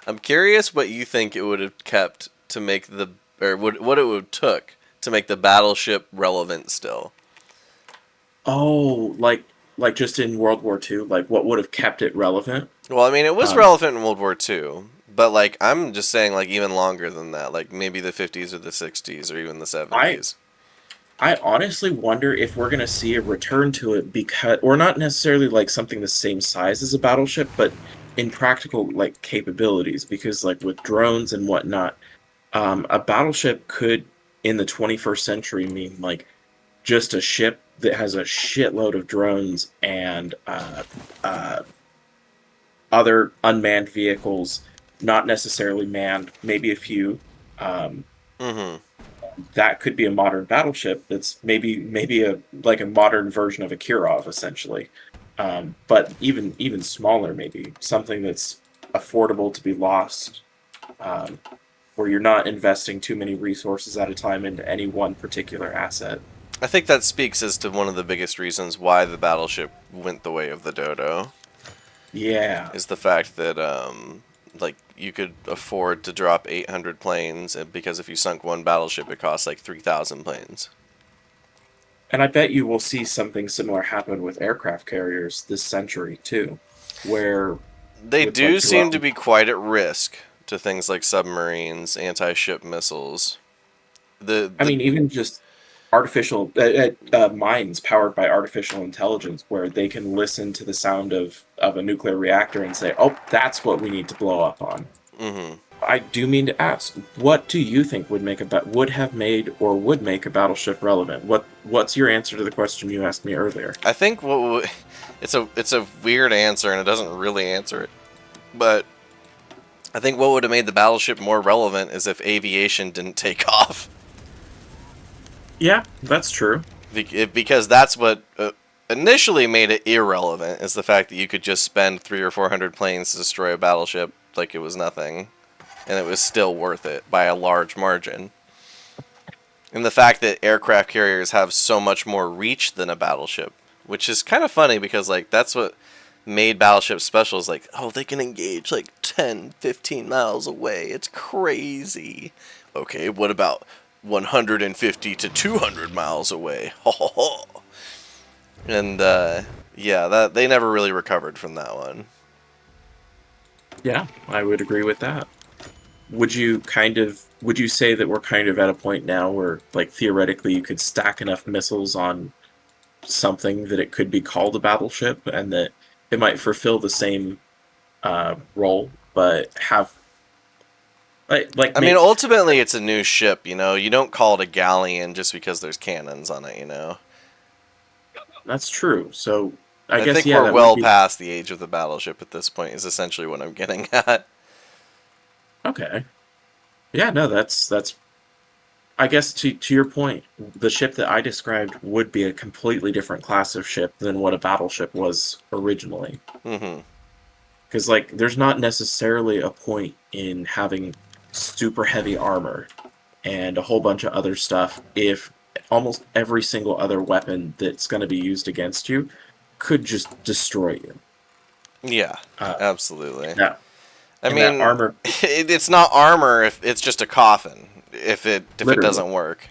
I'm curious what you think it would have kept to make the, or what it would took to make the battleship relevant still. Oh, like just in World War II, like what would have kept it relevant? Well, I mean, it was Um, relevant in World War II, but like I'm just saying, like even longer than that, like maybe the 50s or the 60s or even the I 70s. I honestly wonder if we're gonna see a return to it because, or not necessarily like something the same size as a battleship, but in practical like capabilities. Because like with drones and whatnot, a battleship could in the 21st century mean like just a ship that has a shitload of drones and uh, other unmanned vehicles, not necessarily manned, maybe a few. Um, Mm-hmm. that could be a modern battleship. That's maybe a like a modern version of a Kirov, essentially. But even smaller, maybe something that's affordable to be lost, um, where you're not investing too many resources at a time into any one particular asset. I think that speaks as to one of the biggest reasons why the battleship went the way of the dodo Yeah, is the fact that like you could afford to drop 800 planes because if you sunk one battleship, it costs like 3,000 planes. and I bet you will see something similar happen with aircraft carriers this century too, where They with like do seem to drones. be quite at risk to things like submarines, anti-ship missiles. I The mean, even just artificial minds powered by artificial intelligence, where they can listen to the sound of a nuclear reactor and say, "Oh, that's what we need to blow up on." mhm. I do mean to ask, what do you think would have made or would make a battleship relevant? What's your answer to the question you asked me earlier? I think it's a weird answer and it doesn't really answer it. But I think what would have made the battleship more relevant is if aviation didn't take off. Yeah, that's true. Because that's what initially made it irrelevant is the fact that you could just spend 300 or 400 planes to destroy a battleship like it was nothing, and it was still worth it by a large margin. And the fact that aircraft carriers have so much more reach than a battleship, which is kind of funny because like that's what made battleships special is like, oh, they can engage like 10, 15 miles away. It's crazy. Okay, what about 150 to 200 miles away? And yeah, that they never really recovered from that one. Yeah, I would agree with that. Would you say that we're kind of at a point now where like theoretically you could stack enough missiles on something that it could be called a battleship and that it might fulfill the same role, but have like I mean, make ultimately, it's a new ship. You know, you don't call it a galleon just because there's cannons on it. You know, that's true. So I I guess think yeah, we're that might well be past the age of the battleship at this point. Is essentially what I'm getting at. okay. Yeah, no, that's I guess to your point, the ship that I described would be a completely different class of ship than what a battleship was originally. Hmm. Because like there's not necessarily a point in having super heavy armor and a whole bunch of other stuff if almost every single other weapon that's going to be used against you could just destroy you. Yeah, Uh, absolutely. that I and that mean, armor it's not armor if it's just a coffin. If it literally doesn't work.